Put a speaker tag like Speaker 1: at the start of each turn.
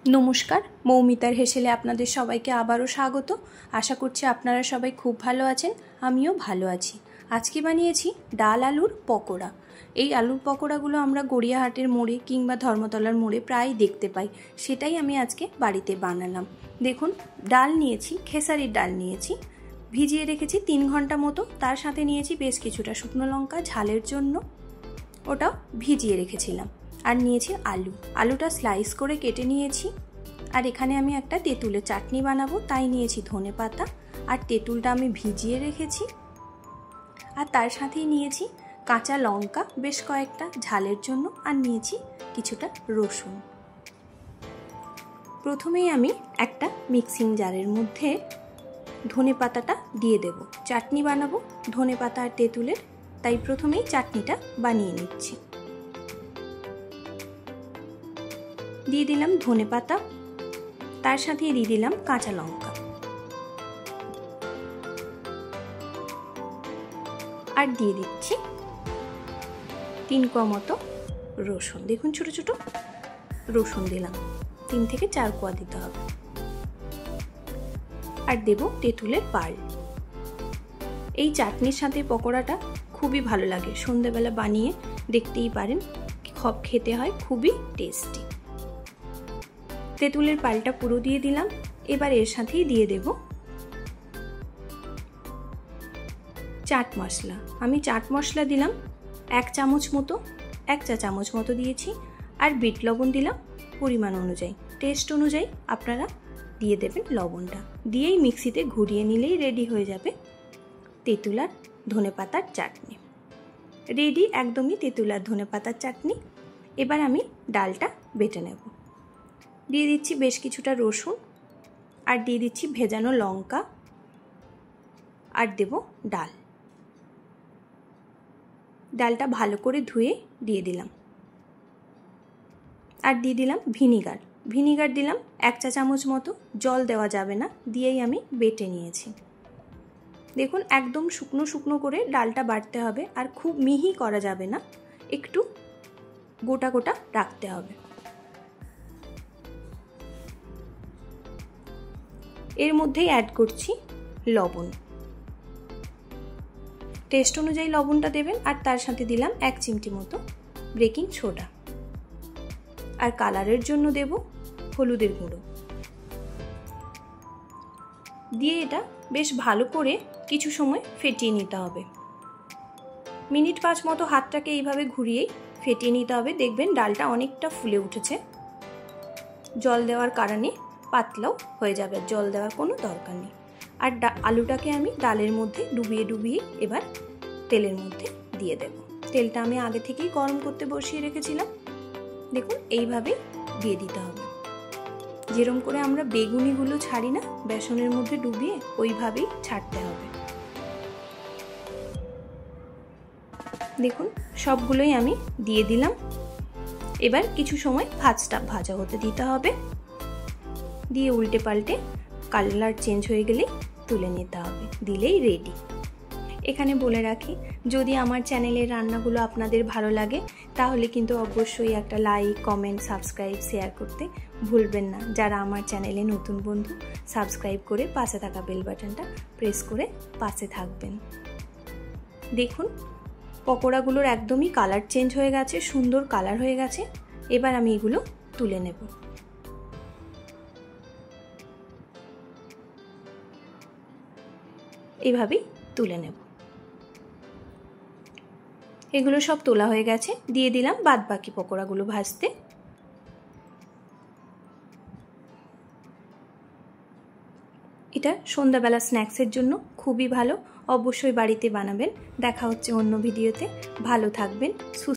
Speaker 1: नमस्कार मौमितार हेसेले आपनादेर सबाइके आबारो स्वागत। आशा करछि आपनारा सबाई खूब भालो आछेन, आमिओ भालो आछि। आजके बानिয়েছি डाल आलुर पकोड़ा। এই আলুর পকোড়াগুলো আমরা গড়িয়াহাটের মোড়ে কিংবা ধর্মতলার মোড়ে প্রায় দেখতে পাই, সেটাই আমি আজকে বাড়িতে বানালাম। দেখুন, ডাল নিয়েছি, খেসারির ডাল নিয়েছি, ভিজিয়ে রেখেছি 3 ঘন্টা মতো। তার সাথে নিয়েছি বেশ কিছুটা শুকনো লঙ্কা ঝালের জন্য, ওটাও ভিজিয়ে রেখেছিলাম। আর নিয়েছি আলু, আলুটা স্লাইস করে কেটে নিয়েছি। আর এখানে আমি একটা তেঁতুলের চাটনি বানাবো, তাই নিয়েছি ধনেপাতা আর তেঁতুলটা আমি ভিজিয়ে রেখেছি। আর তার সাথেই নিয়েছি কাঁচা লঙ্কা বেশ কয়েকটা ঝালের জন্য, আর নিয়েছি কিছুটা রসুন। প্রথমেই আমি একটা মিক্সিং জারের মধ্যে ধনেপাতাটা দিয়ে দেব। চাটনি বানাবো ধনেপাতা আর তেঁতুলের, তাই প্রথমেই চাটনিটা বানিয়ে নিচ্ছি। দিয়ে দিলাম ধনেপাতা, তার সাথে দিয়ে দিলাম কাঁচা লঙ্কা আর দিয়ে দিচ্ছি 3 কোয়া মতো রসুন। দেখুন ছোট ছোট রসুন দিলাম, 3 থেকে 4 কোয়া দিতে হবে। আর দেব তেঁতুলের পাল। এই চাটনির সাথে পকোড়াটা খুবই ভালো লাগে, সন্ধ্যাবেলা বানিয়ে দেখতেই পারেন, খেতে হয় খুবই টেস্টি। তেঁতুলের পালটা পুরো দিয়ে দিলাম। এবার এর সাথেই দিয়ে দেব চাট মশলা। আমি চাট মশলা দিলাম 1 চামচ মতো, 1 চা চামচ মতো দিয়েছি। আর বিট লবণ দিলাম পরিমাণ অনুযায়ী, টেস্ট অনুযায়ী আপনারা দিয়ে দেবেন লবণটা। দিয়েই মিক্সিতে ঘুরিয়ে নিলেই রেডি হয়ে যাবে তেঁতুল আর ধনেপাতার চাটনি। রেডি একদমই তেঁতুল আর ধনেপাতার চাটনি। এবার আমি ডালটা বেটে নেব। দিয়ে দিচ্ছি বেশ কিছুটা রসুন, আর দিয়ে দিচ্ছি ভেজানো লঙ্কা, আর দেব ডাল। ডালটা ভালো করে ধুয়ে দিয়ে দিলাম। আর দিয়ে দিলাম ভিনিগার। ভিনিগার দিলাম 1 চা চামচ মতো, জল দেওয়া যাবে না, দিয়েই আমি বেটে নিয়েছি। দেখুন একদম শুকনো শুকনো করে ডালটা বাটতে হবে, আর খুব মিহি করা যাবে না, একটু গোটা গোটা রাখতে হবে। এর মধ্যেই অ্যাড করছি লবণ। টেস্ট অনুযায়ী লবণটা দেবেন। আর তার সাথে দিলাম 1 চিমটি মতো বেকিং সোডা। আর কালারের জন্য দেব হলুদের গুঁড়ো। দিয়ে এটা বেশ ভালো করে কিছু সময় ফেটিয়ে নিতে হবে। মিনিট 5 মতো হাতটাকে এইভাবে ঘুরিয়েই ফেটিয়ে নিতে হবে। দেখবেন ডালটা অনেকটা ফুলে উঠেছে। জল দেওয়ার কারণে পাতলাও হয়ে যাবে, জল দেওয়ার কোনো দরকার নেই। আর আলুটাকে আমি ডালের মধ্যে ডুবিয়ে ডুবিয়ে এবার তেলের মধ্যে দিয়ে দেব। তেলটা আমি আগে থেকেই গরম করতে বসিয়ে রেখেছিলাম। দেখুন এইভাবেই দিয়ে দিতে হবে, যেরকম করে আমরা বেগুনিগুলো ছাড়ি না বেসনের মধ্যে ডুবিয়ে, ওইভাবেই ছাড়তে হবে। দেখুন সবগুলোই আমি দিয়ে দিলাম। এবার কিছু সময় ভাজা হতে দিতে হবে। দিয়ে উল্টে পাল্টে কালার চেঞ্জ হয়ে গেলেই তুলে নিতে হবে, দিলেই রেডি। এখানে বলে রাখি, যদি আমার চ্যানেলের রান্নাগুলো আপনাদের ভালো লাগে তাহলে কিন্তু অবশ্যই একটা লাইক, কমেন্ট, সাবস্ক্রাইব, শেয়ার করতে ভুলবেন না। যারা আমার চ্যানেলে নতুন বন্ধু, সাবস্ক্রাইব করে পাশে থাকা বেল বাটনটা প্রেস করে পাশে থাকবেন। দেখুন পকোড়াগুলোর একদমই কালার চেঞ্জ হয়ে গেছে, সুন্দর কালার হয়ে গেছে। এবার আমি এগুলো তুলে নেব। এভাবেই তুলে নেব। এগুলো সব তোলা হয়ে গেছে। দিয়ে দিলাম বাদবাকি পকোড়াগুলো ভাজতে। এটা সন্ধ্যাবেলা স্ন্যাক্সের জন্য খুবই ভালো, অবশ্যই বাড়িতে বানাবেন। দেখা হচ্ছে অন্য ভিডিওতে। ভালো থাকবেন।